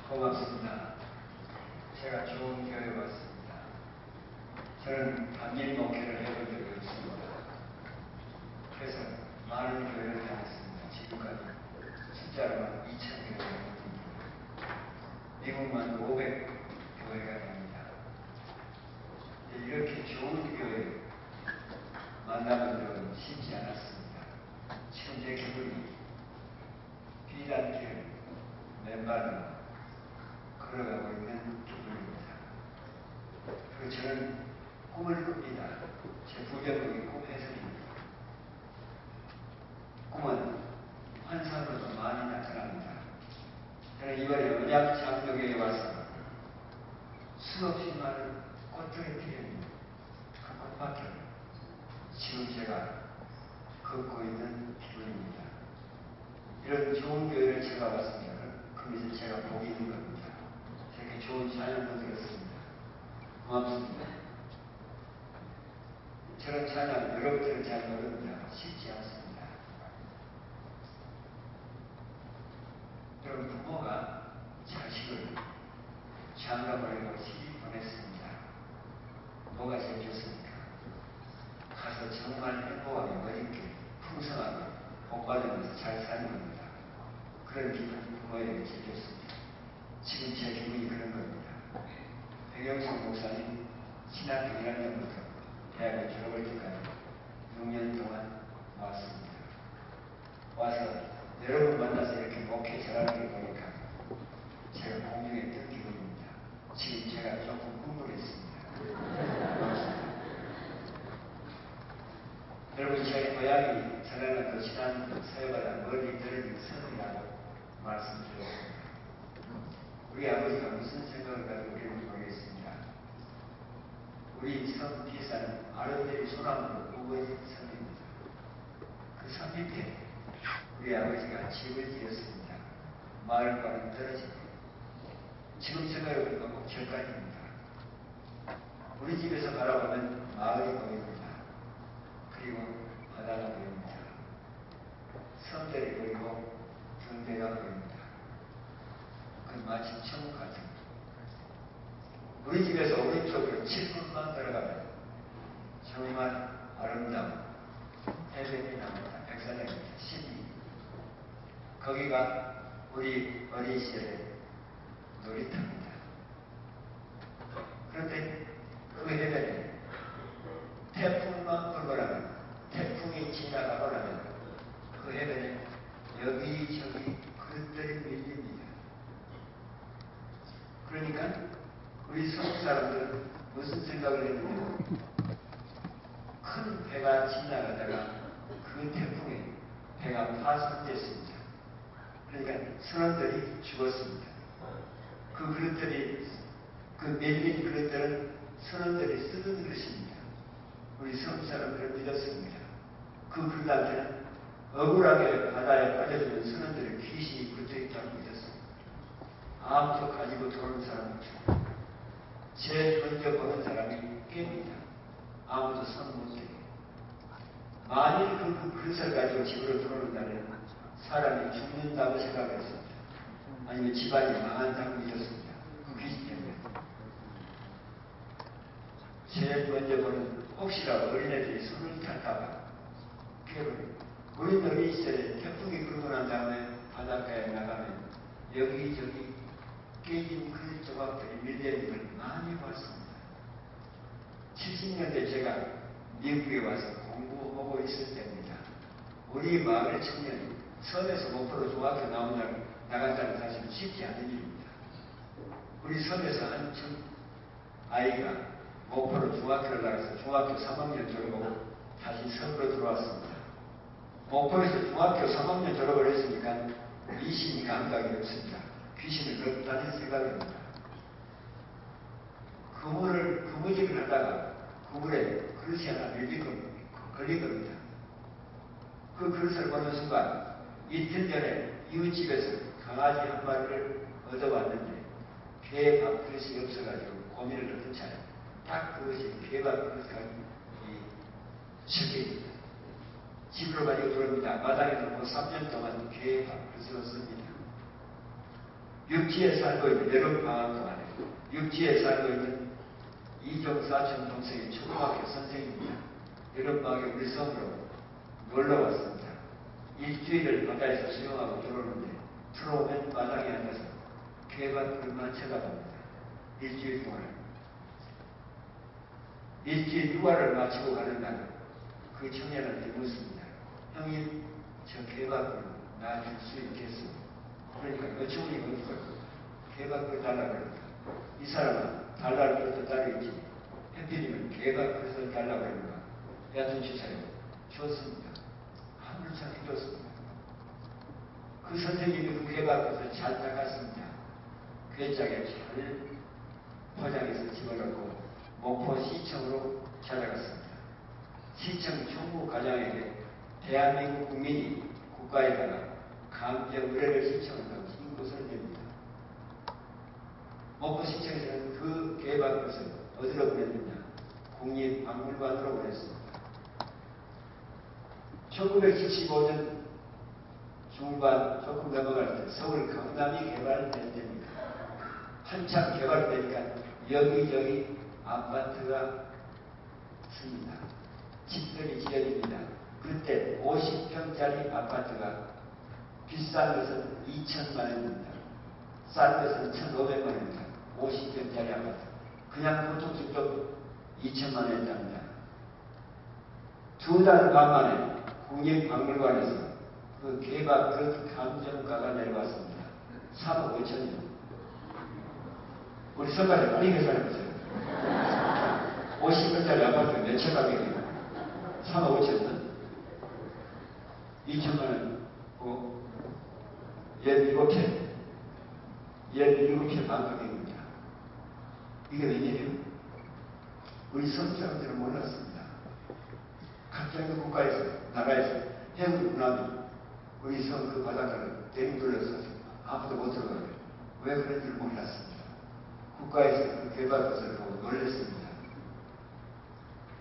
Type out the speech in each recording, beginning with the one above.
고맙습니다. 제가 좋은 교회에 왔습니다. 저는 단일 목회를 해본 적이 없습니다. 그래서 많은 교회를 다녔습니다. 지금까지 숫자로만 2,000교회가 됩니다. 미국만 500교회가 됩니다. 이렇게 좋은 교회 만나본 적은 쉽지 않았습니다. 지금 제 기분이 비단길 맨발로 걸어가고 있는 기분입니다. 그리고 저는 꿈을 꿉니다. 제 부제목이 꿈 해설입니다. 꿈은 환상으로도 많이 나타납니다. 저는 이번에 언약 장로교에 와서 수없이 많은 꽃들이 피어있는 그 꽃밭을 지금 제가 걷고 있는 기분입니다. 이런 좋은 교회를 제가 왔으면 그것은 제가 복이 있는 겁니다. 제게 좋은 찬양도 들었습니다. 고맙습니다. 저런 찬양 여러분들은 잘 모릅니다. 쉽지 않습니다. 여러분 부모가 자식을 장가보내고 시집 보냈습니다. 뭐가 제일 좋습니까? 가서 정말 행복하게 멋있게 풍성하게 복받으면서 잘 사는 겁니다. 그런 기분 부모에게 제일 좋습니다. 지금 제 기분이 그런 겁니다. 백영성 목사님 신학교 1학년부터 대학을 졸업할 때까지 6년 동안 왔습니다. 와서 여러분 만나서 이렇게 목회 잘하는 게 보니까 제가 공중에 뜬 기분입니다. 지금 제가 조금 흥분했습니다. 여러분 제 고향이 전에는 그 지난 사회보다 멀리 떨어진 섬이라고 말씀드렸습니다. 우리 아버지가 무슨 생각을 가지고 우리를 보냈습니다. 우리 섬 뒤에는 아름다운 소나무로 우거진 섬입니다. 그 섬 밑에 우리 아버지가 집을 지었습니다. 마을과는 떨어집니다. 지금 생각해보니까 꼭 절간입니다. 우리 집에서 바라보면 마을이 보입니다. 그리고 바다가 보입니다. 섬들이 보이고 등대가 보입니다. 그 마치 천국 같습니다. 우리 집에서 오른쪽으로 7분만 걸어가면 정말 아름다운 해변이 나옵니다. 백사장입니다. 신이. 거기가 우리 어린 시절의 놀이터입니다. 그런데 그 해변에 태풍만 불고 나면, 태풍이 지나가고 나면 그 해변에 여기저기 그릇들이 밀립니다. 그러니까 우리 섬 사람들은 무슨 생각을 했느냐, 큰 배가 지나가다가 그 태풍에 배가 파손됐습니다. 그러니까 선원들이 죽었습니다. 그 그릇들이, 그 밀린 그릇들은 선원들이 쓰는 그릇입니다. 우리 섬 사람들은 믿었습니다. 그 그릇한테는 억울하게 바다에 빠져주는 선원들의 귀신이 붙어있다고 믿었습니다. 아무도 가지고 도는 사람 없습니다. 제일 먼저 보는 사람이 깹니다. 아무도 손 못대게. 만일 그 그릇을 가지고 집으로 들어오는 날에는 사람이 죽는다고 생각했습니다. 아니면 집안이 망한다고 믿었습니다. 그 귀신 때문에. 제일 먼저 보는, 혹시나 어린애들이 손을 탈까봐 깨버립니다. 우리 어린 시절에 태풍이 불고 난 다음에 바닷가에 나가면 여기저기 깨진 그 조각들이 밀려있는 걸 많이 봤습니다. 70년대 제가 미국에 와서 공부하고 있을 때입니다. 우리 마을 청년이 섬에서 목포로 중학교 나간다는 사실은 쉽지 않은 일입니다. 우리 섬에서 한 아이가 목포로 중학교를 나가서 중학교 3학년 졸업하고 다시 섬으로 들어왔습니다. 목포에서 중학교 3학년 졸업을 했으니까 미신 감각이 없습니다. 귀신을 넣었다는 생각입니다. 그물질을 하다가 그물에 그릇이 하나 걸린 겁니다. 그 그릇을 보는 순간 이틀 전에 이웃집에서 강아지 한 마리를 얻어왔는데 개 밥그릇이 없어가지고 고민을 했던 차례. 딱 그것이 개 밥그릇이 실패입니다. 집으로 가지고 들어옵니다. 마당에 놓고 3년 동안 개 밥그릇을 씁니다. 육지에 살고 있는 여름 방학 동안에 육지에 살고 있는 이종 사촌 동생이 초등학교 선생입니다. 여름 방학에 우리 섬으로 놀러 왔습니다. 일주일을 바다에서 수영하고 들어오는데 들어오면 마당에 앉아서 개밥그릇만 쳐다봅니다. 일주일 동안. 일주일 휴가를 마치고 가는 날 그 청년한테 묻습니다. 형님, 저 개밥그릇 나 줄 수 있겠어? 그러니까 여충이 어디서 개밥그릇 달라고 그럽니다. 이 사람은 달라는 것도 따로 있지. 해필이면 개밥그릇을 달라고 그럽니다. 여튼 주세요. 줬습니다. 아무렇지 줬습니다. 그 선생님이 그 개밥그릇을 잘 닦았습니다. 괴짝에 잘 포장해서 집어넣고 목포시청으로 찾아갔습니다. 시청 총무과장에게 대한민국 국민이 국가에다가 감정 의뢰를 신청한다고 신고서를 냅니다. 목포시청에서는 그 개밥그릇을 어디로 보냈느냐? 국립박물관으로 보냈습니다. 1975년 중반 조금 넘어갈 때 서울 강남이 개발된 때입니다. 한참 개발되니까 여기저기 아파트가 씁니다. 집들이 지어집니다. 그때 50평짜리 아파트가 비싼 것은 2천만 원입니다. 싼 것은 1,500만 원입니다. 50평짜리 아파트. 그냥 보통 집도 2천만 원이었답니다. 2달 반 만에 국립박물관에서 그 개밥그릇 감정가가 내려왔습니다. 3억 5천이요. 우리 선발에 많이 계산해보세요. 50평짜리 아파트 몇 채 가격이에요? 3억 5천은 2천만 원, 17채 반 가격입니다. 이게 웬일이에요? 우리 섬 사람들은 몰랐습니다. 각종 국가에서, 나라에서 해군 군함이 우리 섬 그 바닷가를 댕둘러서 아무도 못 들어가요. 왜 그런지 몰랐습니다. 국가에서 그 개발것을 보고 놀랐습니다.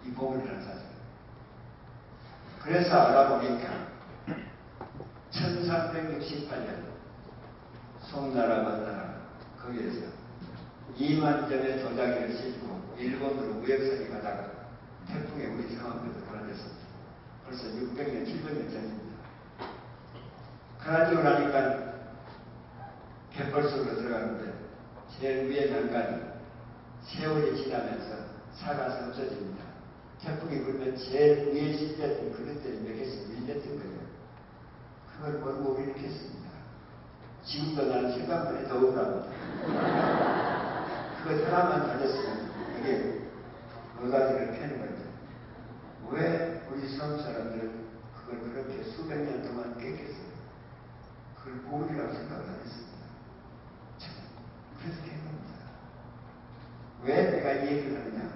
이 보물이라는 사실. 그래서 알아보니까 1368년 송나라 만나라 거기에서 2만 점의 도자기를 싣고 일본으로 무역선이 가다가 태풍에 우리 상황에서 가라졌습니다. 벌써 600년, 700년 전입니다. 가라지고 나니까 갯벌 속으로 들어가는데 제일 위에 난간이 세월이 지나면서 사가서 없어집니다. 태풍이 불면 제일 위에 실렸던 그릇들이 몇 개씩 밀렸던 거예요. 그걸 모르고 우리는 했습니다. 지금도 나는 생각만 해도 억울합니다. 그거 하나만 가졌으면 이게 어가지를 펴는 거죠. 왜 우리 섬 사람들은 그걸 그렇게 수백 년 동안 깼겠어요? 그걸 보물이라고 생각을 안 했습니다. 참, 그래서 깬 겁니다. 왜 내가 이 얘기를 하느냐?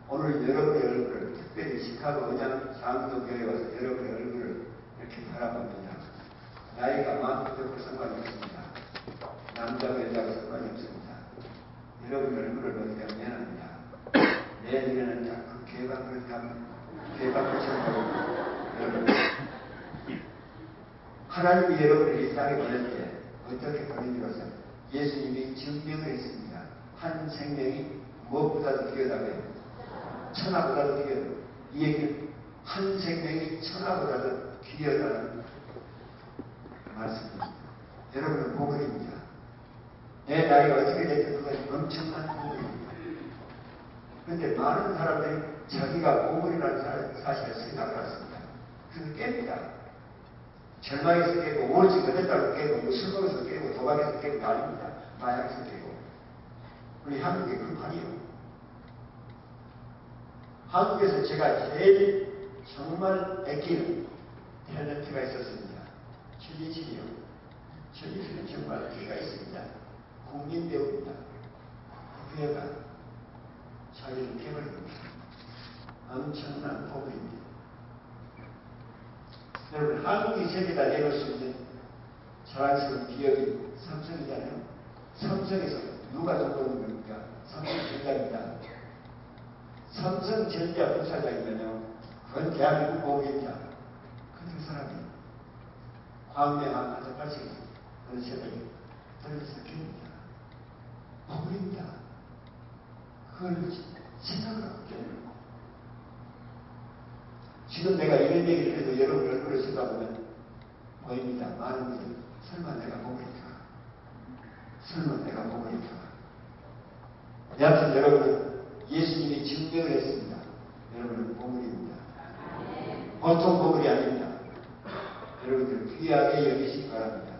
오늘 여러분의 얼굴을, 특별히 시카고 은양 장로교회에 와서 여러분의 얼굴을 이렇게 바라봅니다. 나이가 많고도 상관이 없습니다. 남자고 여자고 상관이 없습니다. 여러분의 얼굴을 보니까 미안합니다. 내 눈에는 딱 그 개밥을 여러분. 하나님이 여러분을 이 땅에 보낼 때 어떻게 보내주어서 예수님이 증명을 했습니다. 한 생명이 무엇보다도 뛰어나고요. 천하보다도 뛰어나요. 이 얘기는 한 생명이 천하보다도 뛰어나는 말씀입니다. 여러분은 보물입니다. 내 나이가 어떻게 됐든 그건 엄청난 보물입니다. 그런데 많은 사람들이 자기가 보물이라는 사실을 생각을 했습니다. 그래서 깹니다. 절망에서 깨고, 오로지 거듭다고 깨고, 술 먹어서 깨고, 도박에서 깨고, 아닙니다. 마약에서 깨고. 우리 한국에 그판이요. 한국에서 제가 제일 정말 아끼는 탤런트가 있었습니다. 최진실이요. 최진실은 정말 끼가 있습니다. 국민 배우입니다. 그 애가 자기를 깨버립니다. 엄청난 보물입니다. 여러분, 한국이 세계다 내놓을 수 있는 자랑스러운 기업이 삼성이잖아요. 삼성에서 누가 돈 버는 겁니까? 삼성전자입니다. 삼성전자 부사장이면요, 그건 대한민국 보물입니다. 그 사람이 광명한 아주 발생 어느 세대에 들려서 깁니다. 보물입니다. 그걸 생각을 하고 깨는 거. 지금 내가 이런 얘기를 해도 여러분 얼굴을 쳐다보면 보입니다. 많은 분들 설마 내가 보물일까? 설마 내가 보물일까? 여하튼 여러분은 예수님이 증명을 했습니다. 여러분은 보물입니다. 보통 보물이 아닙니다. 여러분들 귀하게 여기시기 바랍니다.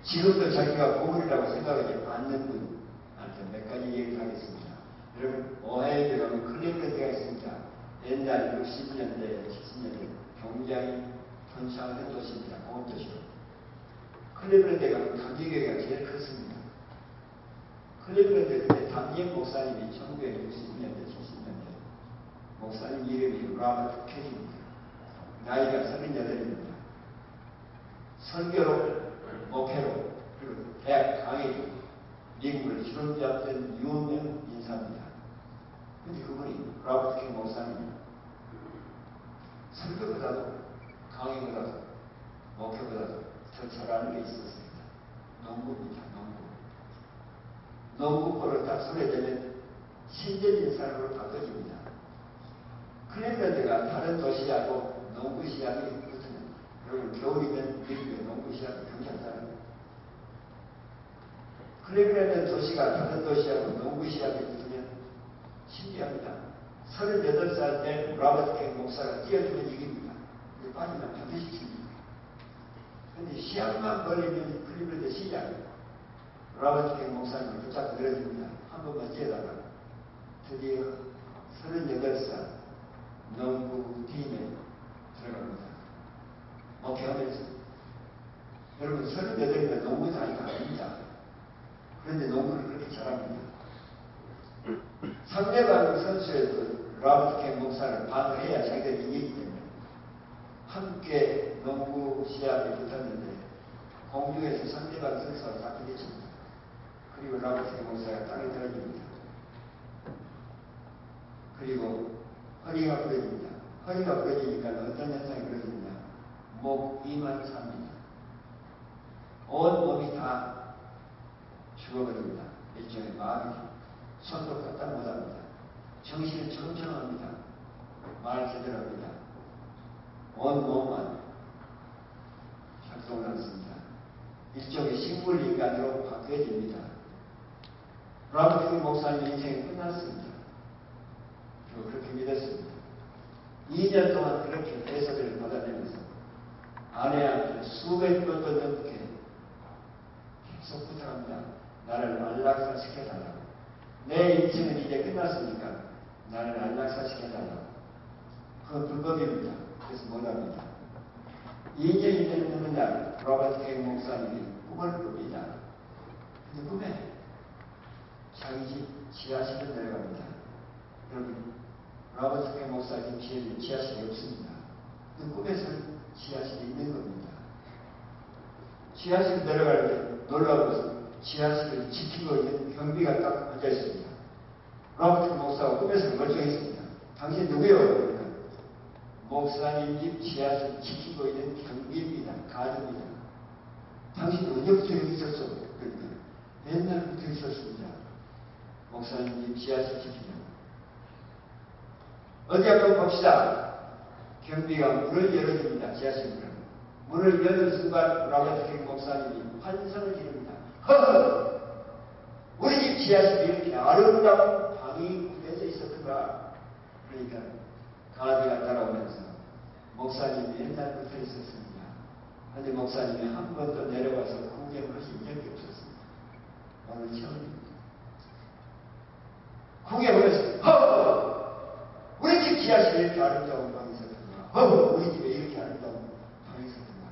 지금도 자기가 보물이라고 생각하지 않는 분한테 몇 가지 얘기를 하겠습니다. 여러분, 오하이오에 가면 클리브랜드가 있습니다. 옛날 60년대, 70년대 굉장히 번창하는 도시입니다. 공업도시로. 클리브랜드에 가면 감리교회가 제일 컸습니다. 클리브랜드 그때 담임 목사님이 1960년대, 70년대 목사님 이름이 로버트 켈리입니다. 나이가 38입니다. 설교로, 목회로, 그리고 대학 강의로 미국을 주름잡던 유명 인사입니다. 근데 그분이 로버트 켈리 목사님 설교보다도 강의보다도 목회보다도 더 잘하는 게 있었습니다. 농구입니다. 농구골을 딱 손에 대면 신적인 사람으로 바꿔집니다. 클리브랜드가 다른 도시하고 농구 시합이 붙으면, 여러분 겨울이면 미국의 농구 시합이 경찰사는 클리브랜드 도시가 다른 도시하고 농구 시합이 붙으면 신기합니다. 38살 때 로버트 켈리 목사가 뛰어주면 이깁니다. 빠지면 반드시 칩니다. 그런데 시합만 벌리면 클리브랜드 시작. 로버트 켈리 목사님을 붙잡고 늘어집니다. 한 번만 뛰어다가 드디어 38살 농구팀에 들어갑니다. 목회하면서. 여러분 38이면 농구 나이가 아닙니다. 그런데 농구를 그렇게 잘합니다. 상대방 선수에도 로버트 켈리 목사를 방어해야 자기들이 이기기 때문에 함께 농구 시합에 붙었는데 공중에서 상대방 선수와 다 부딪힙니다. 그리고 로버트 켈리 목사가 땅에 떨어집니다. 그리고 허리가 부러집니다. 허리가 부러지니까 어떤 현상이 벌어집니다. 목, 이만 삽니다. 온 몸이 다 죽어버립니다. 일종의 마비죠. 손도 갖다 못합니다. 정신은 청청합니다. 말 제대로 합니다. 온 몸만 작동을 않습니다. 일종의 식물인간으로 바뀌어집니다. 로버트 켈리 목사님의 인생이 끝났습니다. 저 그렇게 믿었습니다. 2년 동안 그렇게 대사들을 받아내면서 아내한테 수백 번도 넘게 계속 부탁합니다. 나를 안락사시켜달라고. 내 인생은 이제 끝났으니까 나를 안락사시켜달라고. 그건 불법입니다. 그래서 못합니다. 2년이 되는 날 로버트 켈리 목사님이 꿈을 꿉니다. 근데 꿈에 자기 집 지하실을 내려갑니다. 여러분, 로버트 켈리 목사님 집에 지하실이 없습니다. 그 꿈에서는 지하실이 있는 겁니다. 지하실 내려갈 때 놀라운 것은 지하실을 지키고 있는 경비가 딱 앉아 있습니다. 로버트 켈리 목사가 꿈에서는 멀쩡했습니다. 당신 누구예요? 그러니까 목사님 집 지하실 지키고 있는 경비입니다. 가드입니다. 당신 언제부터 여기 있었어? 그러니까 옛날부터 있었습니다. 목사님 집 지하실 지키냐. 어디 한번 봅시다. 경비가 문을 열어줍니다. 지하실 문을. 문을 여는 순간 로버트 켈리 목사님이 환성을 지릅니다. 허! 우리 집 지하실이 이렇게 아름다운 방이 구겨져 있었던가. 그러니까 가드가 따라오면서 목사님이 옛날부터 있었습니다. 그런데 목사님이 한 번도 내려와서 구경을 하신 적이 없었습니다. 오늘 처음입니다. 구경하면서 허! 우리 집 지하실에 이렇게 아름다운 방이 있었던가. 허! 우리 집에 이렇게 아름다운 방이 있었던가.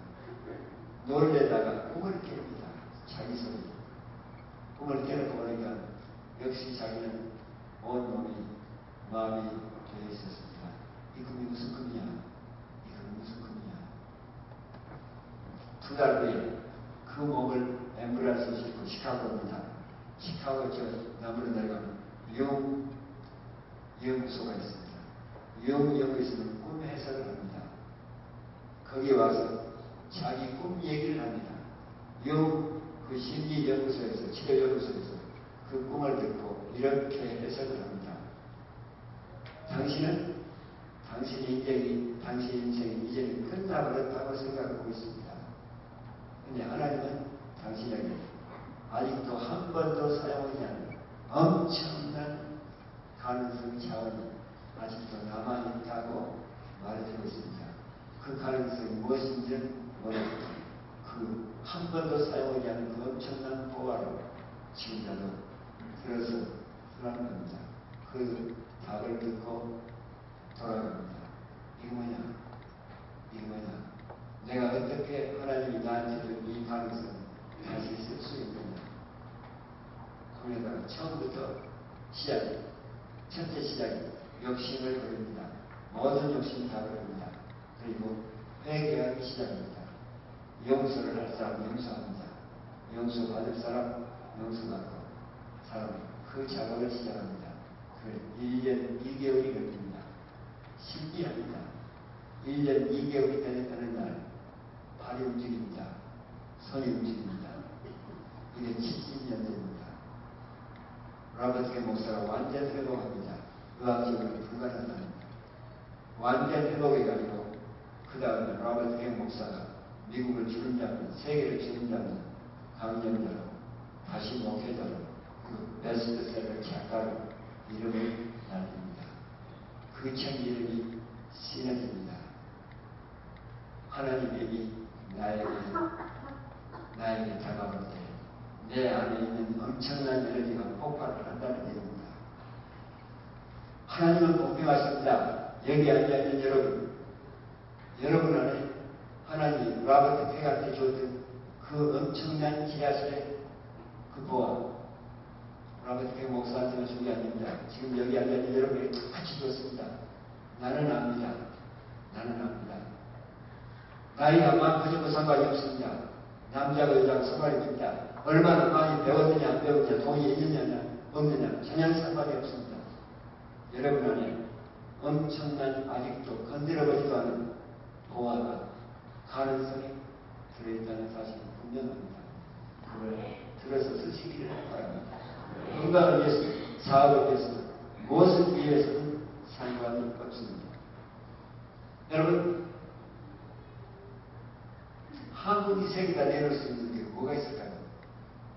놀래다가 꿈을 깹니다. 자기 소리. 꿈을 깨놓고 보니까 역시 자기는 온몸이 마음이 되어 있었습니다. 이 꿈이 무슨 꿈이야? 이 꿈이 무슨 꿈이야? 2달 후에 그 몸을 앰뷸런스에 싣고 시카고입니다. 시카고 저 남으로 내려가면 연구소가 있습니다. 연구소에서는 꿈 해석을 합니다. 거기 와서 자기 꿈 얘기를 합니다. 그 심리연구소에서, 치료연구소에서 그 꿈을 듣고 이렇게 해석을 합니다. 당신 인생이 이제는 끝나버렸다고 생각하고 있습니다. 근데 하나님은 당신에게 아직도 한 번도 사용하지 않은 엄청난 가능성 자원이 아직도 남아있다고 말해주고 있습니다. 그 가능성이 무엇인지는 모르겠지만 그 한 번도 사용하지 않은 그 엄청난 보화로 지금 나도 들어서 들어가는 겁니다. 그 답을 듣고 돌아갑니다. 이거 뭐냐? 내가 어떻게 하나님이 나한테 준 이 가능성을 다시 쓸 수 있느냐? 거기다가 처음부터 첫째 시작이 욕심을 버립니다. 모든 욕심 다 버립니다. 그리고 회개하기 시작합니다. 용서를 할 사람 용서합니다. 용서 받을 사람 용서받고 사람 그 작업을 시작합니다. 1년 2개월이 걸립니다. 신기합니다. 1년 2개월이 되는 날 발이 움직입니다. 손이 움직입니다. 이게 70년 됩니다. 로버트 K 목사가 완전 회복합니다. 의학적으로 불가능합니다. 완전 회복이 아니고 그 다음에 로버트 K 목사가 미국을 주름잡는, 세계를 주름잡는 강연자로, 다시 목회자로, 그 베스트셀러 작가로 이름을 날립니다. 그 책 이름이 시너지입니다. 하나님의 나에게 다가올 때 내 안에 있는 엄청난 에너지가 폭발을 한다는 얘기입니다. 하나님은 공평하십니다. 여기 앉아있는 여러분 안에 하나님 로버트 K한테 줬던 그 엄청난 지하실의 그 보화 로버트 K 목사한테만 준 게 아닙니다. 지금 여기 앉아있는 여러분에게 같이 줬습니다. 나는 압니다. 나이가 많고 상관이 없습니다. 남자고 여자고 상관이 없습니다. 얼마나 많이 배웠느냐 안 배웠느냐 돈이 있느냐 없느냐 전혀 상관이 없습니다. 여러분 안에 엄청난 아직도 건드려보지도 않은 보화가 가능성이 들어있다는 사실은 분명합니다. 그걸 들어서 쓰시기를 바랍니다. 건강을 위해서, 사업을 위해서, 무엇을 위해서는 상관이 없습니다. 여러분, 한국이 세계에다 내놓을 수 있는 게 뭐가 있을까요?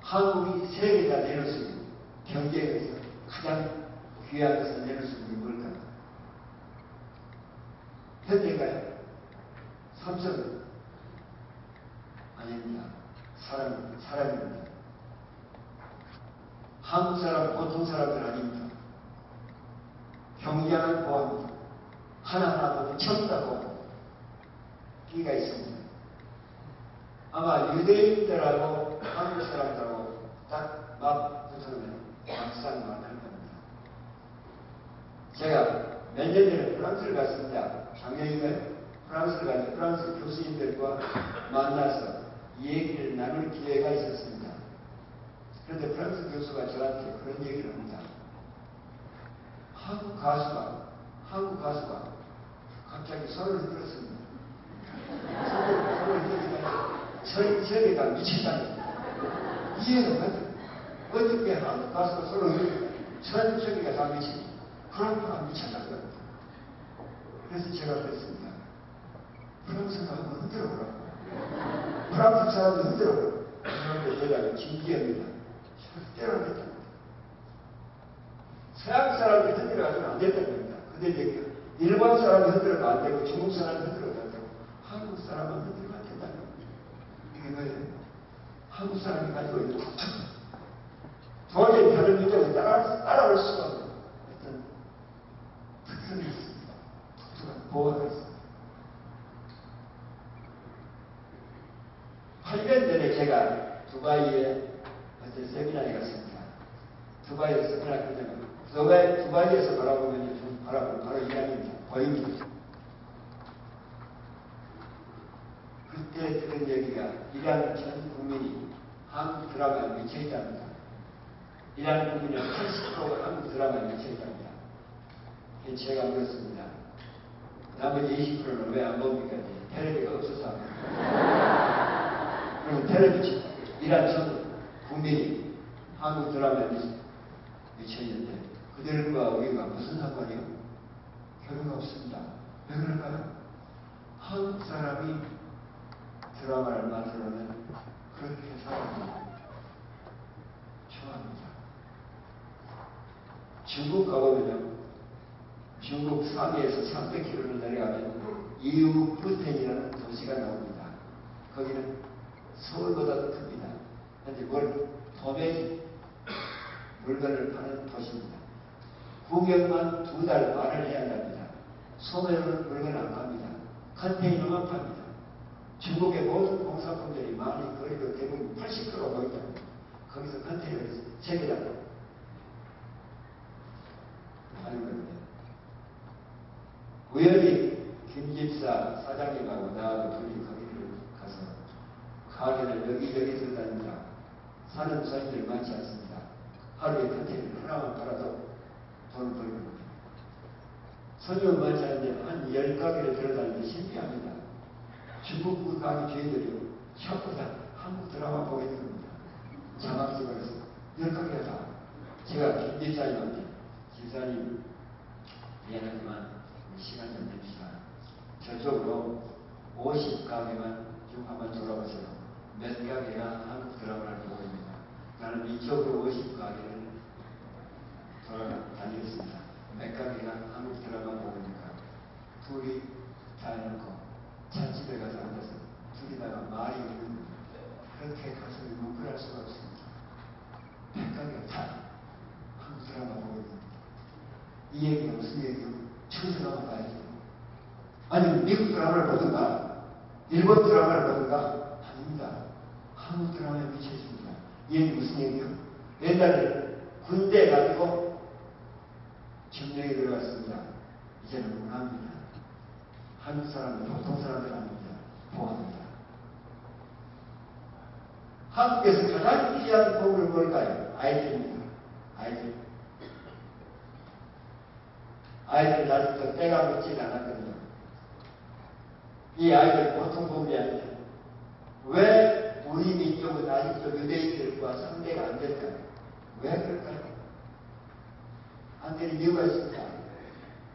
한국이 세계에다 내놓을 수 있는 경제에서 가장 귀한 것을 내놓을 수 있는 게 뭘까요? 현대인가요? 삼성? 아닙니다. 사람입니다. 한국 사람, 보통 사람들 아닙니다. 경제하는 보안입니다. 하나하나 보면 전부 다 보안입니다. 끼가 있습니다. 아마 유대인들하고 한국 사람들하고 딱 막 붙으면 막상 만날 겁니다. 제가 몇 년 전에 프랑스를 갔습니다. 작년인가요? 프랑스를 가서 프랑스 교수님들과 만나서 이 얘기를 나눌 기회가 있었습니다. 그런데 프랑스 교수가 저한테 그런 얘기를 합니다. 한국 가수가 갑자기 손을 흔들었습니다. 손을 흔들니까 세계가 미친다는 이해가 가죠. 어떻게 한국 가수가 손을 흔들니까 전 세계가 다 미친 프랑스가 미쳤다는 겁니다. 그래서 제가 그랬습니다. 프랑스가 한번 흔들어보라고. 프랑스 사람도 흔들어보라고. 그런데 대답이 진지합니다. 절대로 안 됐다. 서양 사람이 흔들어가지고는 안 됐다는 겁니다. 근데 이제 일본 사람이 흔들어도 안 되고 중국 사람이 흔들어도 안 되고 한국 사람은 흔들면 안 된다는 겁니다. 이게 뭐예요? 한국 사람이 가지고 있는 도저히 다른 민족을 따라올 수가 없는 어떤 특성이 있습니다. 독특한 보호가 있습니다. 8년 전에 제가 두바이에 어떤 세미나에 갔습니다. 두바이에서 세미나 끝나면 두바이에서 바라보면 바로 이란입니다. 보입니다. 그때 그때 들은 얘기가 이란 전 국민이 한국 드라마에 미쳐 있답니다. 이란 국민의 80%가 한국 드라마에 미쳐 있답니다. 제가 물었습니다. 나머지 20%는 왜 안 봅니까? 텔레비가 없어서 합니다. 그럼 텔레비 이란 전 국민이 한국 드라마에 미쳐 있는데 그들과 우리가 무슨 상관이요? 결과가 없습니다. 왜 그럴까요? 한국 사람이 드라마를 만들어는 그렇게 사람이 좋아합니다. 중국 가보면요. 중국 상해에서 300km를 내려가면 이우푸텐이라는 도시가 나옵니다. 거기는 서울보다도 큽니다. 현재 도매 물건을 파는 도시입니다. 구경만 2달 반을 해야 합니다. 소매로는 물건을 안 팝니다. 컨테이너만 팝니다. 중국의 모든 공산품들이 많이 거리도 대부분 80% 모인다. 거기서 컨테이너를 3개다 하는 겁니다. 우연히 김집사 사장님하고 나하고 둘이 거기를 가서 가게를 여기저기 들다닙니다. 사는 손님들 많지 않습니다. 하루에 컨테이너 하나만 팔아도 돈을 벌거든요. 손님은 많지 않은데 한 10가게를 들어다니는데 신기합니다. 중국 그 가게 주인들이요. 샤프다 한국 드라마 보고 있는 겁니다. 자막 찍어서 10가게가 다. 제가 김집사님한테 집사님 미안하지만 시간 좀 냅시다. 저쪽으로 50가게만 쭉 한번 돌아보세요. 몇 가게가 한국 드라마를 보고 있습니다. 나는 이쪽으로 50가게를 돌아다니겠습니다. 몇 가게가 한국 드라마 보고 있니까 둘이 다 해놓고 찻집에 가서 앉아서 둘이다가 말이 없는 거예요. 그렇게 가슴이 뭉클할 수가 없습니다. 100가게가 다 한국 드라마 보고 있습니다. 이 얘기가 무슨 얘기요? 천드라마 봐야죠. 아니 미국 드라마를 보든가 일본 드라마를 보든가 아닙니다. 한국 드라마에 미쳐 있습니다. 이 얘기 무슨 얘기요? 옛날에 군대 가지고 점령에 들어갔습니다. 이제는 문화입니다. 한국 사람은 보통 사람들 아닙니다. 보합니다. 한국에서 가장 귀한 보물은 뭘까요? 아이들입니다. 아이들 아직도 때가 묻지 않았거든요. 이 아이들 보통 보물이 아니에요. 왜 우리 민족은 아직도 유대인들과 상대가 안 될까요? 왜 그럴까요? 안 되는 이유가 있습니다.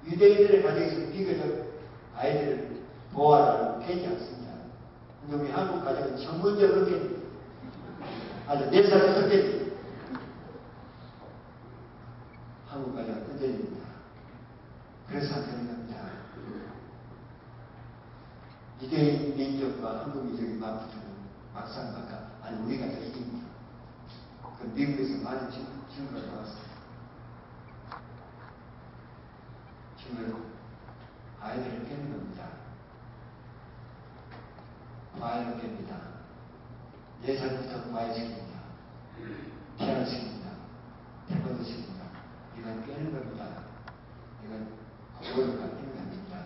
유대인들의 가정에서 비교적 아이들을 보호하라고 패지 않습니다. 근데 우리 한국 가정은 전문적으로 깹니다. 아주 4살부터 깹니다. 한국 가정은 끈적입니다. 그래서 안 되는 겁니다. 유대인 민족과 한국 민족이 맞붙으면 막상 아니 우리가 더 이깁니다. 그 미국에서 많은 증거가 나왔습니다. 증거로 아이들을 깨는 겁니다. 과외를 깹니다. 4살부터 과외시킵니다. 피아노 시킵니다. 태권도 시킵니다. 이건 깨는 겁니다. 이건 고를 갖는 겁니다.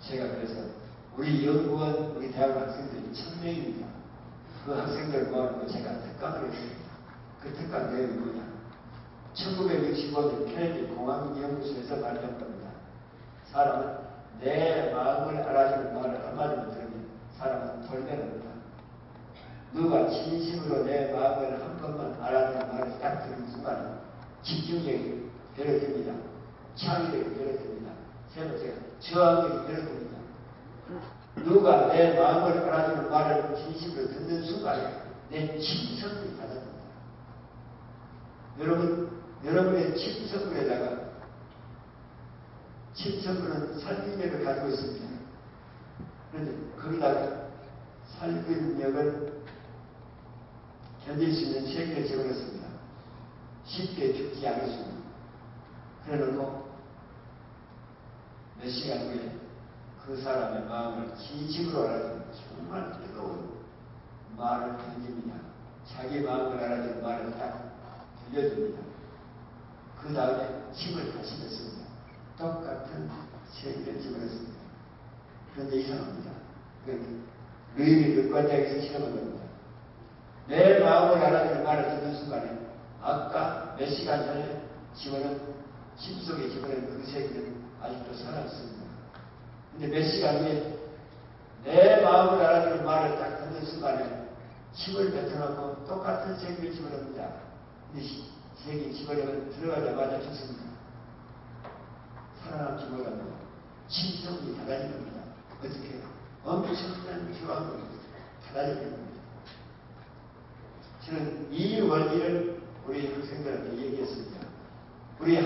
제가 그래서 우리 연구원, 우리 대학 학생들이 1000명입니다. 그 학생들 모아놓고 제가 특강을 했습니다. 그 특강 내용이 뭐냐? 1965년 케네디 공항연구소에서 발표한 겁니다. 사람은 내 마음을 알아주는 말을 한마디만 들으면 사람은 돌변합니다. 누가 진심으로 내 마음을 한 번만 알아주는 말을 딱 들은 순간 집중력이 배려됩니다. 창의력이 배려됩니다. 세 번째가 저항력이 배려됩니다. 누가 내 마음을 알아주는 말을 진심으로 듣는 순간 내 침성이 닫아집니다. 여러분의 침성물에다가 침성물은 살균력을 가지고 있습니다. 그런데 거기다가 살균력을 견딜 수 있는 세균을 집어넣습니다. 쉽게 죽지 않겠습니다. 그래놓고 몇 시간 후에 그 사람의 마음을 진심으로 알아주는 정말 뜨거운 말을 던집니다. 자기 마음을 알아주는 말을 딱 들려줍니다. 그 다음에 침을 다시 뱉습니다. 똑같은 세균을 집어넣습니다. 그런데 이상합니다. 루이비 르관장에서 실험한 겁니다. 내 마음을 알아주는 말을 듣는 순간에 아까 몇 시간 전에 집어넣은 침 속에 집어넣은 그 세기는 아직도 살아있습니다. 근데 몇 시간 후에 내 마음을 알아주는 말을 딱 듣는 순간에 침을 뱉어놓고 똑같은 세기를 집어넣습니다. 근데 세기 집어넣으면 들어가자마자 죽습니다. 살아남지 못하고 침속이 달라진 겁니다. 어떻게 해요? 엄청난 주황이 달라진 겁니다. 저는 이 원리를 우리 학생들한테 얘기했습니다. 우리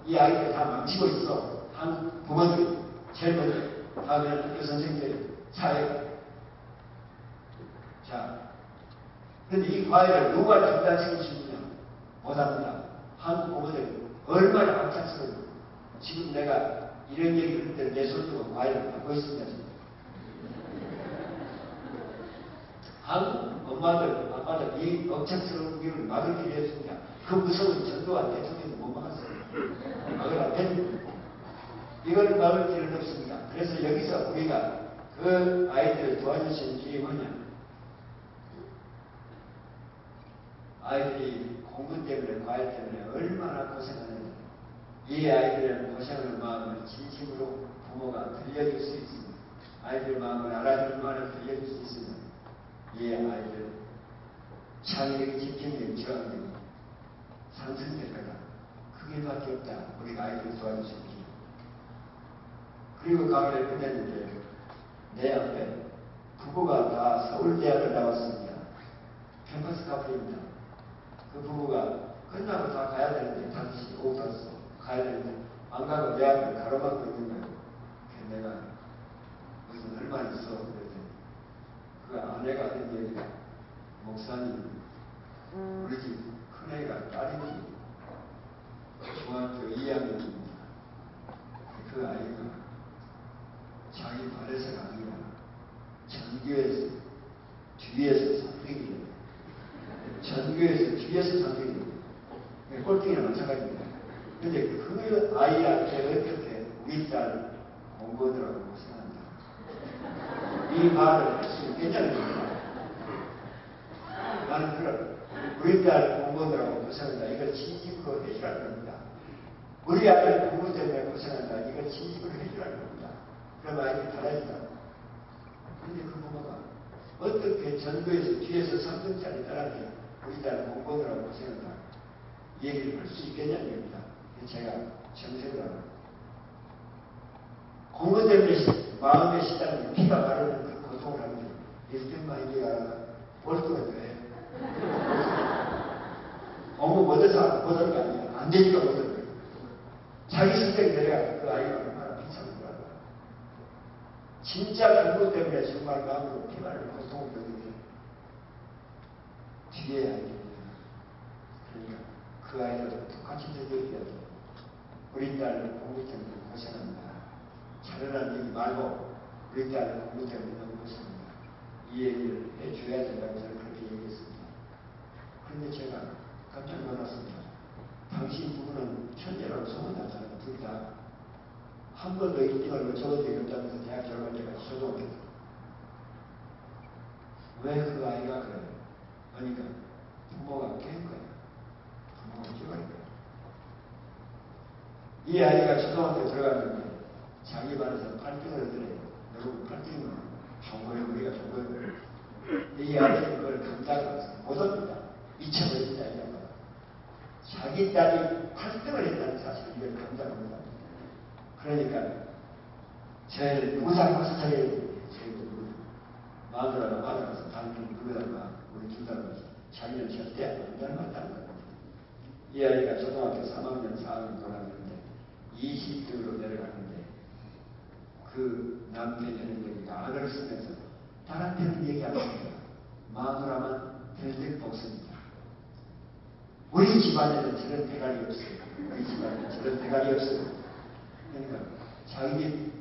이 아이들 다 망치고 있어. 한국 부모들이, 제일 먼저, 다음에 학교 선생님들, 사회. 자, 그런데 이 과외를 누가 중단시킬 수 있느냐? 못합니다. 한국 부모들이 얼마나 앞장서요. 지금 내가 이런 얘기를 할 때 내 손으로 과외를 받고 있습니다. 지금. 한국 엄마들, 아빠들 이 억척스러운 기를 막을 길이 없습니다. 그 무서운 전두환 대통령도 못 막았어요. 막을 안 됩니다. 이걸 막을 길은 없습니다. 그래서 여기서 우리가 그 아이들을 도와줄 수 있는 길이 뭐냐? 아이들이 공부 때문에, 과외 때문에 얼마나 고생하는지 이 아이들의 고생하는 마음을 진심으로 부모가 들려줄 수 있습니다. 아이들 마음을 알아주는 말을 들려줄 수 있으면 이 아이들 창의력이, 집중력이, 저항력이 상승될 거다. 그 길밖에 없다. 우리가 아이들 도와줄 수 있기. 그리고 강의를 끝냈는데 내 앞에 부부가 다 서울대학을 나왔습니다. 캠퍼스 카페입니다. 그 부부가 끝나고 다 가야 되는데 5시, 오후 5시 가야 되는데 안 가고 내 앞을 가로막고 있는 거예요. 내가 무슨 얼마 있어? 그랬더니 그 아내가 하는 얘기가 목사님 우리 집 큰애가 딸인지 중학교 2학년입니다. 그 아이가 자기 발에서가 아니라 전교에서 뒤에서 3등이에요. 전교에서 뒤에서 3등이에요. 꼴등이랑 마찬가지입니다. 근데 그 아이한테 어떻게 우리 딸 공부하느라고 고생한다. 이 말을 할 수 있겠냐는 겁니다. 나는 그럼 우리 딸 공부하느라고 고생한다. 이걸 진심으로 해주라는 겁니다. 우리 아들 공부 때문에 고생한다. 이걸 진심으로 해주라는 겁니다. 그럼 아이들이 달라진다. 근데 그 부모가 어떻게 전교에서 뒤에서 3등짜리 딸한테 우리 딸 공부하느라고 고생한다. 얘기를 할 수 있겠냐는 겁니다. 제가 정색을 하고 공부 때문에 마음에 시달리는 피가 마르는 그 고통을 하는데 일등만 얘기가 볼거가 돼. 공부 못해서 못하는 게 아니야. 안 되니까 못하는 거예요. 자기 스펙 내려가 그 아이가 얼마나 비참한 걸 알아. 진짜 공부 때문에 정말 마음으로 피 마르는 고통을 겪는 게 뒤에 아이들입니다. 그러니까 그 아이들도 똑같이 얘기해야 돼. 우리 딸 공부 때문에 고생한다. 잘하라는 얘기 말고 우리 딸 공부 때문에 너무 고생한다. 이 얘기를 해줘야 된다고 저는 그렇게 얘기했습니다. 그런데 제가 깜짝 놀랐습니다. 당신 부부는 천재라고 소문났잖아요. 둘 다. 한 번도 1등을 놓쳐본 적이 없다면서 대학 졸업할 때까지 초등학교 때. 왜 그 아이가 그래요? 그러니까 부모가 깬 거야. 부모가 깨버린 거야. 이 아이가 초등학교 들어갔는데 자기 반에서 8등을 얻으래요. 여러분 8등이면 정보에 우리가 정보에 이 아이는 그걸 감당하면서 못합니다. 미쳐버린다 이 양반. 자기 딸이 8등을 했다는 사실을 이걸 감당합니다. 그러니까 제 누구 잘못을 차려야 되는데 마누라가 받아가서 당신 누구다가 우리 둘 다 자기는 절대 안 닮았다는 겁니다. 이 아이가 초등학교 3학년 4학년 돌아가는데 20등으로 내려가는데 그 남편이 하는 얘기가 악을 쓰면서 딸한테는 얘기 안 합니다. 마누라만 들들 볶습니다. 우리 집안에는 저런 대가리 없어요. 우리 집안에는 저런 대가리 없어요. 그러니까 자기 집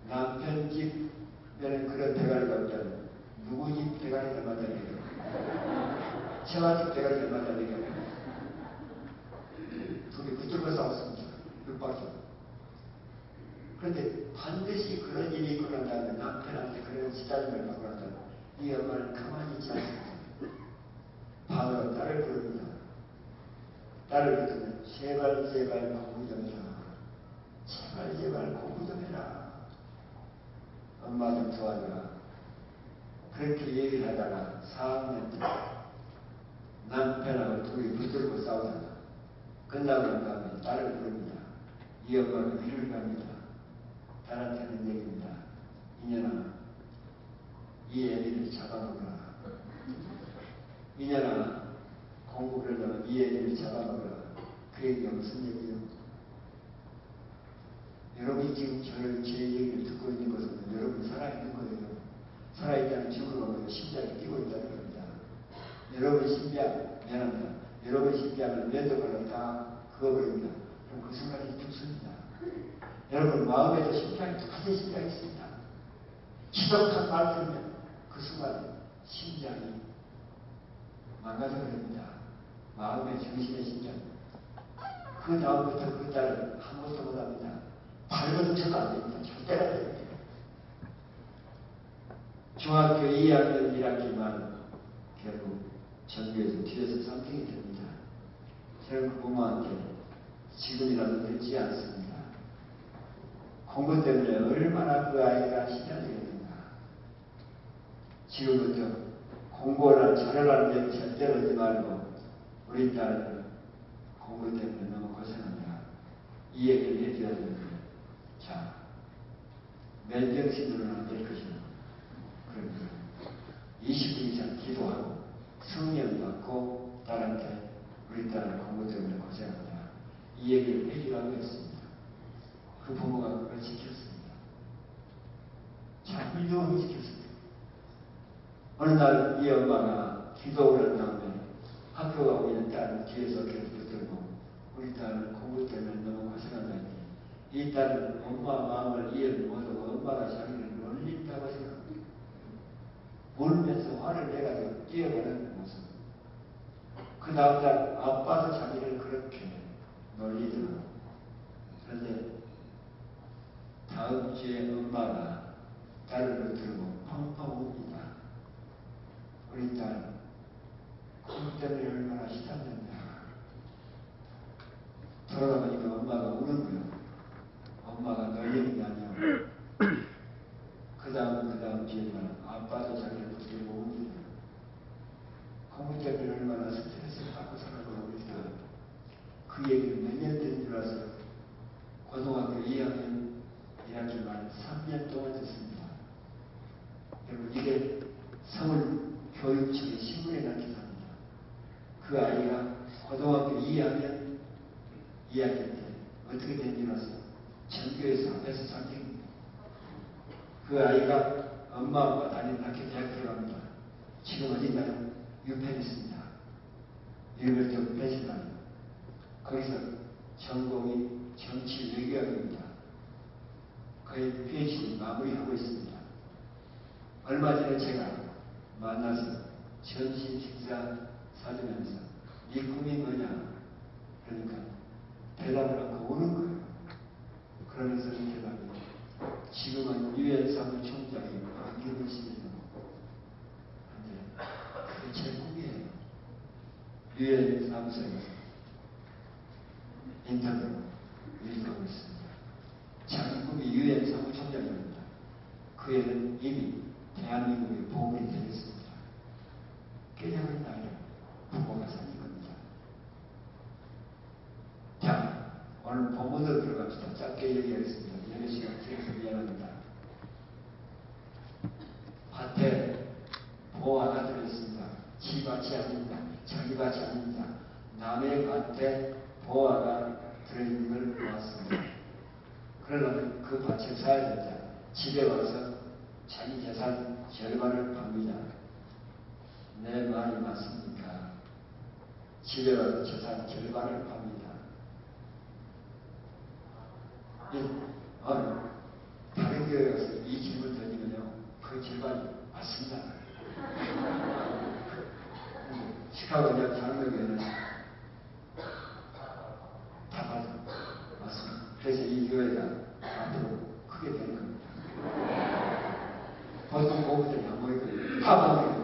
남편 집에는 그런 대가리가 없잖아요. 누구 집 대가리 닮았다는 얘기예요. 제가 집 대가리 닮았다는 얘기예요. 둘이 붙들고 싸웠습니다. 육박이. 그런데 반드시 그런 일이 십자인을 받고 나서 이 엄마는 가만히 있지 않습니다. 밤으로 딸을 부릅니다. 딸을 부르면 제발 제발 공부 좀 해라. 제발 제발 공부 좀 해라. 엄마 좀 도와줘라. 그렇게 얘기를 하다가 4학년 때 남편하고 둘이 붙들고 싸우다가 끝나고 난 다음에 딸을 부릅니다. 이 엄마가 위를 갑니다. 딸한테는 얘기입니다. 이년아, 이 애비를 잡아먹어라. 이년아, 공부 그러려면 이 애비를 잡아먹어라. 그 얘기가 무슨 얘기요? 여러분이 지금 제 얘기를 듣고 있는 것은 여러분이 살아있는 거예요. 살아있다는 증거로 심장이 뛰고 있다는 겁니다. 여러분 심장, 미안합니다. 여러분 심장을 면도발로 다 그어버립니다. 그럼 그 순간이 죽습니다. 여러분 마음에도 심장이 똑같은 심장이 있습니다. 지독한 말 들으면 그 순간 심장이 망가져버립니다. 마음의 중심의 심장. 그 다음부터 그 딸은 아무것도 못합니다. 발버둥 쳐도 안 됩니다. 절대로 안 됩니다. 중학교 2학년 1학기만 결국 전교에서 뒤에서 3등이 됩니다. 저는 그 부모한테 지금이라도 늦지 않습니다. 공부 때문에 얼마나 그 아이가 시달리겠는가. 지금부터 공부를 잘하라는 얘기 절대로 하지 말고 우리 딸 공부 때문에 너무 고생한다. 이 얘기를 해줘야 되는데 자, 맨정신으로는 안 될 것이다. 그러니까 20분 이상 기도하고 성령 받고 딸한테 우리 딸은 공부 때문에 고생한다. 이 얘기를 해주라고 했습니다. 그 부모가 그걸 지켰습니다. 참 훌륭하게 지켰습니다. 어느 날 이 엄마가 기도를 한 다음에 학교 가고 있는 딸을 뒤에서 계속 붙들고 우리 딸은 공부 때문에 너무 고생한다니 이 딸은 엄마 마음을 이해를 못하고 엄마가 자기를 놀린다고 생각합니다. 울면서 화를 내가지고 뛰어가는 모습. 그 다음날 아빠도 자기를 그렇게 놀리더라고요. 그런데 다음 주에 엄마가 딸을 붙들고 펑펑 웁니다. 우리 딸 공부 때문에 얼마나 시달렸냐. 돌아보니까 엄마가 우는 거예요. 엄마가 놀리는 게 아니야. 그 다음 주에는 아빠도 자기를 붙들고 우는 거예요. 공부 때문에 얼마나 스트레스를 받고 사는 거라고 우리 딸. 그 얘기를 몇 년 된 줄 아세요? 고등학교 2학년 1학기만 3년 동안 듣습니다. 여러분 이게 서울교육청의 신문에 난 기사입니다. 그 아이가 고등학교 2학년 2학기 때 어떻게 된 줄 아세요? 전교에서 앞에서 3등입니다. 그 아이가 엄마 아빠 다니는 학교 대학 들어갑니다. 지금 어딘가요? 유펜했습니다. 유니버시티 오브 펜실바니아. 거기서 전공이 정치 외교학입니다. 거의 PhD 마무리하고 있습니다. 얼마 전에 제가 만나서 점심 식사 사주면서 네 꿈이 뭐냐? 그러니까 대답을 하고 우는 거예요. 그러면서 이 대답이 지금은 유엔 사무총장이 안경을 쓰는 근데 그게 제 꿈이에요. 유엔 사무소에서 인터뷰로 일하고 있습니다. 자기 꿈이 유엔 사무총장입니다. 그 애는 이미 대한민국의 보물이 되겠습니다. 깨져버린 아이를 부모가 살린 겁니다. 자, 오늘 본문으로 들어갑시다. 짧게 얘기하겠습니다. 예배 시간 길어서 미안합니다. 밭에 보 하나 들어있습니다. 지 밭이 아닙니다. 자기 밭이 아닙니다. 남의 밭에 보 하나 들어있는 걸 보았습니다. 그러려면 그 밭에 사야 된다. 집에 와서 자기 재산 절반을 팝니다. 내 말이 맞습니까? 집에 와서 재산 절반을 팝니다. 다른 교회 가서 이 질문 던지면요, 그 절반이 맞습니다. 시카고 대학 장로교회는 다 맞습니다. 그래서 이 교회가 앞으로 크게 되는 겁니다. 보통 고부들이 안 모이거든요. 다 모이거든요.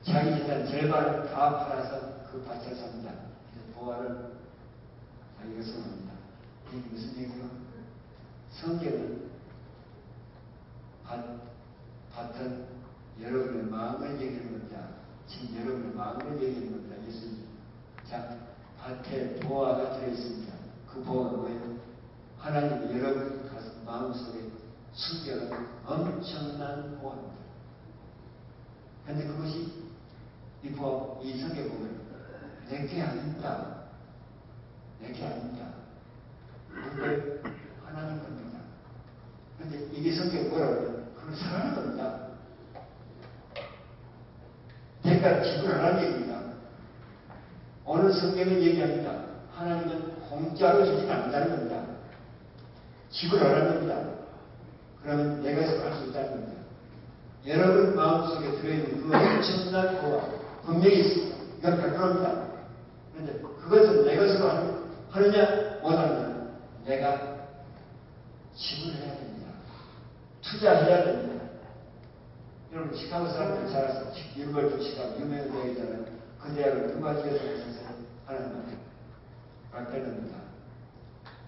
자기 재산 절반을 다 팔아서 그 밭을 삽니다. 그래서 보화를 자기가 선호합니다. 이게 무슨 얘기요? 성경은 밭은 여러분의 마음을 얘기하는 겁니다. 지금 여러분의 마음을 얘기하는 겁니다. 예수님. 자, 밭에 보화가 들어있습니다. 그 보화가 뭐예요? 하나님이 여러분 가슴 마음속에 숨겨놓은 엄청난 보화입니다. 그런데 그것이 이 성경에 보면 내게 아닙니다. 내게 아닙니다. 근데 하나님 겁니다. 그런데 이게 성경에 뭐라고 해요? 그걸 사랑하는 겁니다. 대가를 지불하라는 얘기입니다. 오늘 성경은 얘기합니다. 하나님은 공짜로 주진 않는다는 겁니다. 지불하라는 겁니다. 그러면 내가 할 수 있다는 겁니다. 여러분 마음속에 들어있는 그 엄청난 보화 분명히 있습니다. 이건 100%입니다. 그런데 그것을 내 것으로 하느냐 못하느냐 내가 지불해야 됩니다. 투자해야 됩니다. 여러분 시카고 사람들 잘 아세요. 유니버시티 시카고 유명한 대학이잖아요. 그 대학을 누가 지어서 하셨어요? 하나님한테 락펠러입니다.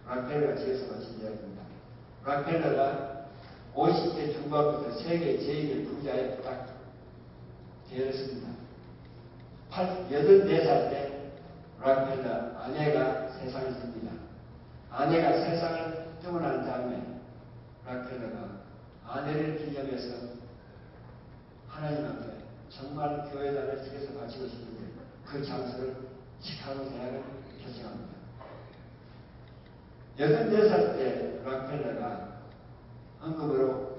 락펠러가 지어서 마친 대학입니다. 락펠러가 50대 중반부터 세계 제1의 부자에 딱 되었습니다. 84살 때 락펠러 아내가 세상을 씁니다. 아내가 세상을 떠난 다음에 락펠러가 아내를 기념해서 하나님 앞에 정말 교회단을 지어서 바치고 싶은데 그 장소를 시카고 대학을 결정합니다. 84살 때 락펠러가 헌금으로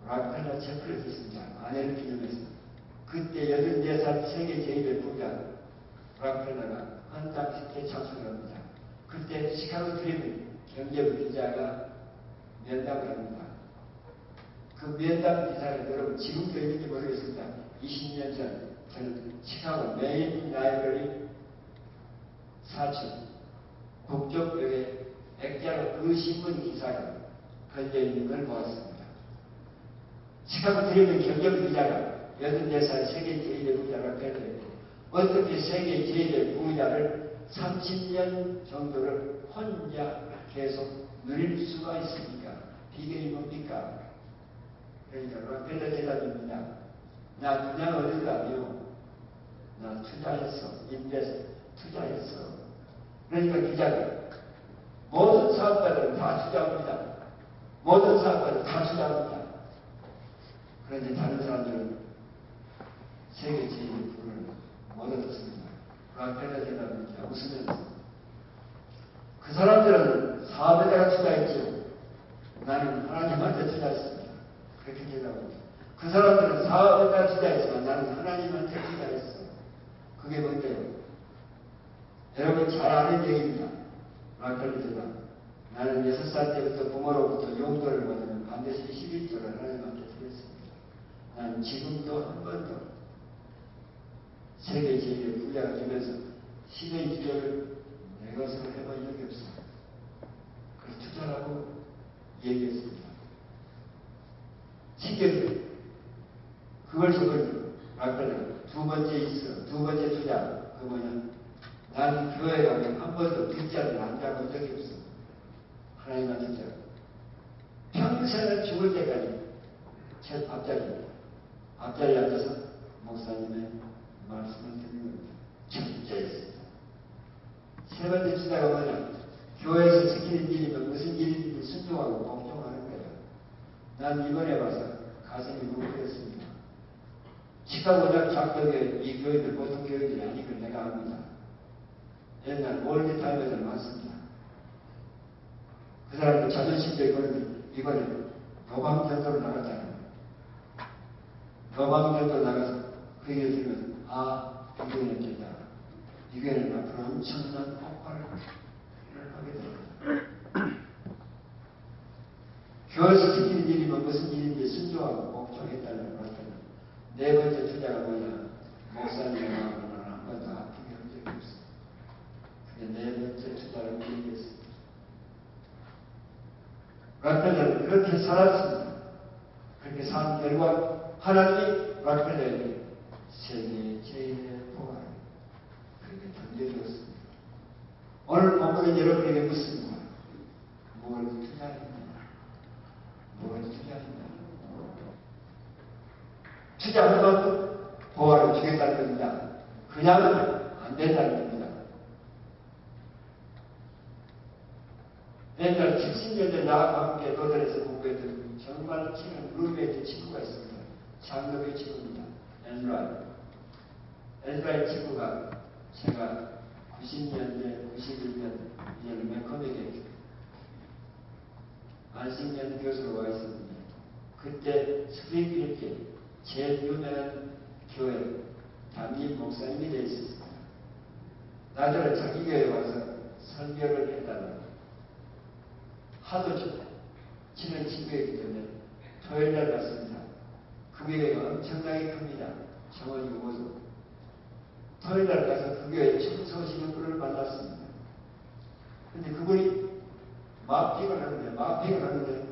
락펠러 체크를 줬습니다. 아내를 기념해서. 그때 84살 세계 제1의 부자 락펠러가 헌당식에 참석을 합니다. 그때 시카고 트리뷴 경제부 기자가 면담을 합니다. 그 면담 기사를 여러분 지금도 있는지 모르겠습니다. 20년 전 저는 시카고 메인 라이브러리 4층 북쪽벽에 액자로 그 신문 기사가 걸려있는 걸 보았습니다. 시카고 트리뷴 경제부 기자가 84살 세계 제1의 부자를 뺐는데 어떻게 세계 제1의 부자를 30년 정도를 혼자 계속 누릴 수가 있습니까? 비결이 뭡니까? 그러니까 락펠러 대답입니다. 나 그냥 어딜 가며 나 투자했어. 투자했어. 그러니까 기자가 모든 사업가들은 다 투자합니다. 모든 사업가들은 다 투자합니다. 그런데 다른 사람들은 세계 제1의 부를 못 얻었습니다. 락펠러 대답입니다. 웃으면서 그 사람들은 사업에다가 투자했죠. 나는 하나님한테 투자했습니다. 그렇게 대답합니다. 그 사람들은 사업에다가 투자했지만 나는 하나님한테 투자했어. 그게 뭔데요? 여러분 잘 아는 얘기입니다. 락펠러 대답. 나는 6살 때부터 부모로부터 용도를 받으면 반드시 11조를 하나님한테 드렸습니다. 나는 지금도 한 번도 세계 제1의 부자가 되면서 11조를 내 것으로 해본 적이 없어요. 그래서 투자라고 얘기했습니다. 신경이 그걸 적어요. 락펠러가 두 번째 있어. 두 번째 투자. 그 뭐냐? 나는 교회 가면 한 번도 뒷자리를 앉아본 적이 없어. 하나님한테 투자. 평생을 죽을 때까지 제 앞자리에 앉아서 목사님의 말씀을 듣는 겁니다. 철저했습니다. 세 번째 투자가 뭐냐? 교회에서 지키는 일이면 무슨 일이든지 순종하고 복종하는 거예요. 난 이번에 봐서 가슴이 뭉클했습니다. 시카고 작교회 이 교회들 보통 교회들이 아닌 걸 내가 압니다. 옛날 몰디타임에들 많습니다. 그 사람들 자존심도 있거든요. 이번에 도방전도로 나갔잖아요. 도방전도 나가서 그 얘기를 들으면서 이 교회는 된다. 이 교회는 앞으로 엄청난 폭발을 하게 됩니다. 교회에서 지키는 일이면 무슨 일인지 순종하고 복종했다는 것 같아요. 네 번째 투자가 뭐냐? 목사님의 마음으로는 한 번도 아프게 한 적이 없어요. 그게 네 번째 투자라고 얘기했습니다. 락펠러는 그렇게 살았습니다. 그렇게 산 결과 하나님이 락펠러에게 세계 제일의 보화를 그렇게 던져주었습니다. 오늘 본문은 여러분에게 묻습니다. 뭘 투자했느냐? 뭘 투자했느냐? 투자하면 보화를 주겠다는 겁니다. 그냥은 안 된다는 겁니다. 옛날 70년대 나와 함께 노들에서 공부했던 정말 치는 룸메이트 친구가 있습니다. 장로교 친구입니다. 엘라이 친구가 제가 90년대, 91년 이제는 맥커믹에 안식년 교수로 와 있었는데 그때 스프링필드에 제일 유명한 교회 담임 목사님이 되어 있었습니다. 나중에 자기 교회에 와서 설교를 해달라고 하도 친한 친구이기 때문에 토요일날 갔습니다. 그 교회가 엄청나게 큽니다. 정원이 오고 토요일날 가서 그 교회 청소하시는 분을 만났습니다. 근데 그분이 마핑을 하는데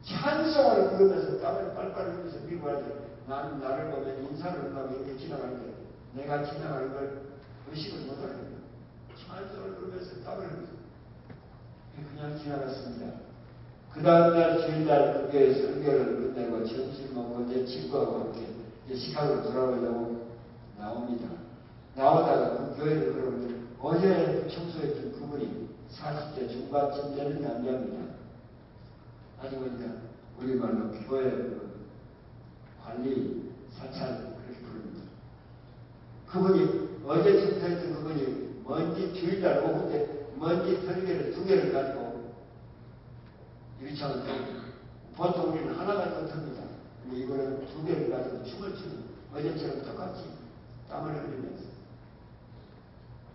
찬송을 부르면서 땀을 빨빨 흘리면서 밀고 가는데 나는 나를 보면 인사를 하고 이렇게 지나가는데 내가 지나가는 걸 의식을 못하겠네. 찬송을 부르면서 땀을 흘리면서 그냥 지나갔습니다. 그 다음날 주일날 그 교회 설교를 끝내고 점심 먹고 내 친구하고 함께 시카고로 돌아오려고 나옵니다. 나오다가 그 교회를 걸어오는데 어제 청소했던 그분이 40대 중반쯤 되는 남자입니다. 아주 보니까 우리말로 교회 관리 사찰 그렇게 부릅니다. 그분이 어제 청소했던 그분이 먼지 주일날 오후 때 먼지 털개를 2개를 가지고 유치원 보통 우리는 하나 가지고 텁니다. 근데 이거는 2개를 가지고 춤을 추는 어제처럼 똑같이 땀을 흘리면서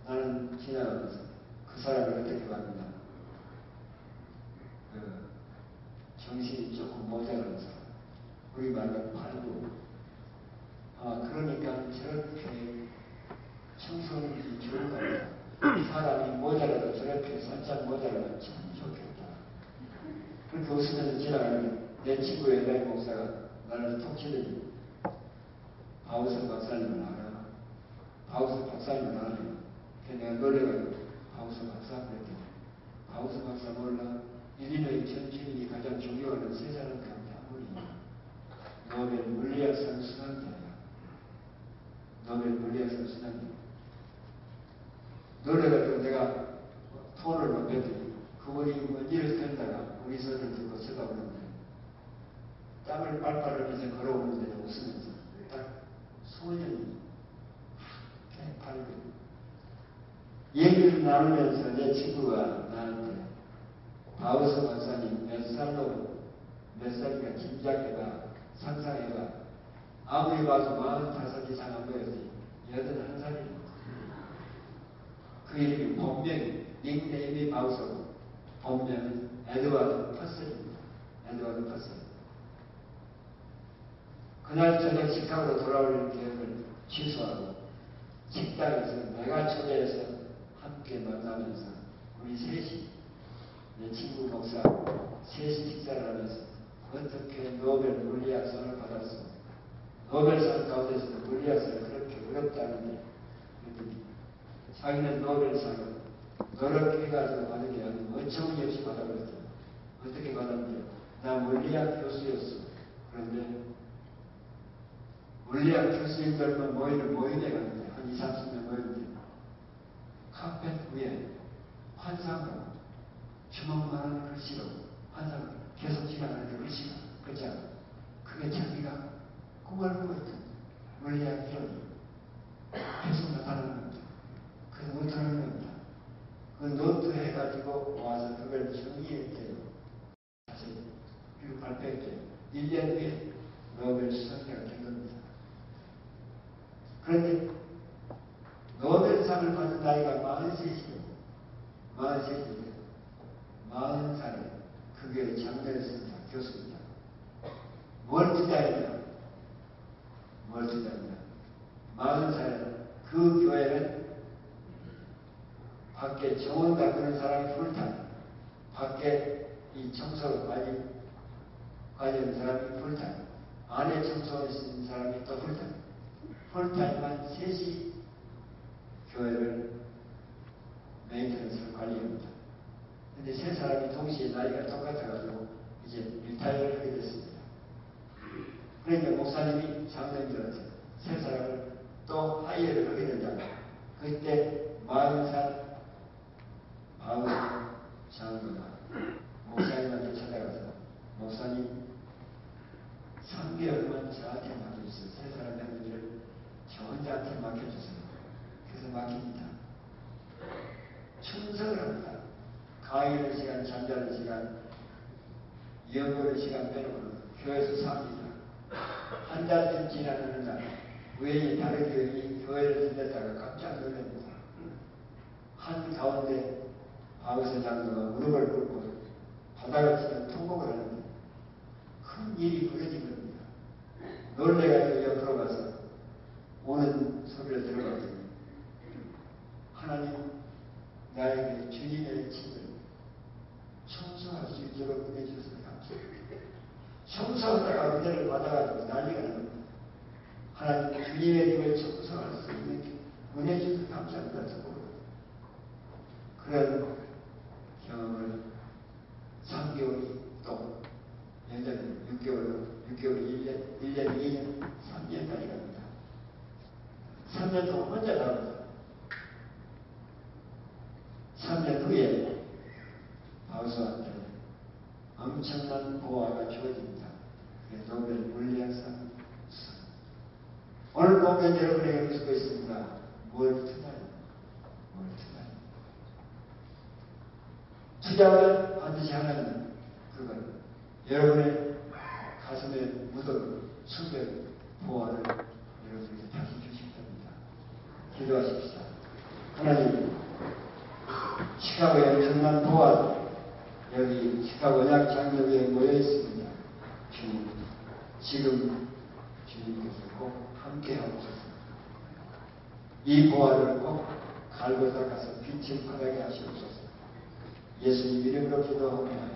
나는 지나가면서 그 사람을 어떻게 봤느냐. 정신이 조금 모자란 사람. 우리말로 팔고. 그러니까 저렇게 청소년이 좋은 겁니다. 사람이 모자라도 저렇게 살짝 모자라면 참 좋겠다. 그렇게 웃으면서 지나가는데 내 친구 엘라이 목사가 나를 톡 치더니 바우서 박사님을 알아? 바우서 박사님을 알아요? 내가 놀래가지고 바우서 박사 그랬더니 바우서 박사 몰라? 일리노이 전 주민이 가장 존경하는 세 사람 가운데 한 분이야. 노벨 물리학상 수상자야. 노벨 물리학상 수상자. 놀래가지고 내가 폰을 넘겼더니 그분이 먼지를 털다가 우리 소리를 듣고 쳐다보는데 땀을 빨빨 흘리면서 걸어오는데 웃으면서 딱 소년이 팔고 얘기를 나누면서 내 친구가 나한테 바우스 박사님 몇 살인가 짐작해봐 상상해봐 아무리 봐도 45 이상 안 보였지 81살이야. 그 이름이 본명이 닉네임이 바우스고 본명은 에드와드 퍼셀입니다. 에드와드 퍼셀. 그날 저녁 시카고로 돌아오는 계획을 취소하고 식당에서 내가 초대해서 함께 만나면서 우리 셋이 내 친구 목사 셋이 식사를 하면서 어떻게 노벨 물리학상을 받았어. 노벨상 가운데서도 물리학상이 그렇게 어렵다는데 자기는 노벨상을 노력해가지고 받은 게 아니고 어처구니없이 받아버렸죠. 어떻게 받았는지 나 물리학 교수였어. 그런데 물리학 교수님들만 모임에 갔는데 한 20, 30명 모였는데 카펫 위에 환상으로 주먹만한 글씨로 환상으로 계속 지나가는데 글자가 그게 자기가 꿈을 꾸고 있던 물리학 이론이 계속 나타나는 겁니다. 그 노트하는 겁니다. 그 노트 해가지고 와서 그걸 정리했대요. 다시 그리고 발표했대요. 1년 후에 노벨 수상자가 된 겁니다. 그런데 노벨상을 받은 나이가 43이에요. 43인데 40살에 그 교회 장로였습니다. 교수입니다. 뭘 투자했냐? 40살에 그 교회는 밖에 정원 닦는 사람이 풀타임, 밖에 이 청소를 많이 관련 사람이 풀타임, 아내 청소할 수 있는 사람이 또 풀타임, 풀타임만 셋이 교회를 메인테넌스를 관리합니다. 근데 세 사람이 동시에 나이가 똑같아가지고 이제 리타이어를 하게 됐습니다. 그러니까 목사님이 장로님들한테 세 사람을 또 하이어를 하게 된다. 그때 40살 바울 장로가 목사님한테 찾아가서 목사님 3개월만 저한테 맡겨주세요. 세 사람의 한 일을 저 혼자한테 맡겨주세요. 그래서 맡깁니다. 충성을 합니다. 강의하는 시간, 잠자는 시간, 연구하는 시간 빼놓고 교회에서 삽니다. 한 달쯤 지나는 날 우연히 다른 교회를 들렸다가 깜짝 놀랍니다. 한 가운데 바우스 장로가 무릎을 꿇고 바닥을 치며 통곡을 하는데 큰 일이 벌어진 겁니다. 놀래가지고 옆으로 가서 오는 소리를 들어봤더니 하나님 나에게 주님의 집을 청소할 수 있도록 은혜 주셔서 감사합니다. 청소하다가 은혜를 받아가지고 난리가 납니다. 하나님 주님의 집을 청소할 수 있는 은혜 주셔서 감사합니다. 그런 경험을 3개월이 또 6개월로 1년, 2년, 3년까지 갑니다. 3년 동안 혼자 나옵니다. 3년 후에 바우스한테 엄청난 보화가 주어집니다. 그게 노벨 물리학상 수상. 오늘 보면 여러분에게 묻고 있습니다. 뭘 투자해요? 뭘 투자해요? 투자는 반드시 하나님, 그건 여러분의 가슴에 묻은 수백 보화를 여러분에게 다시 주실 겁니다. 기도하십시다. 하나님, 시카고의 엄청난 보화, 여기 시카고 약장로교에 모여 있습니다. 주님, 지금 주님께서 꼭 함께 하옵소서. 이 보화를 꼭 갈고 닦아서 빛을 발하게 하시옵소서. 예수님 이름으로 기도합니다.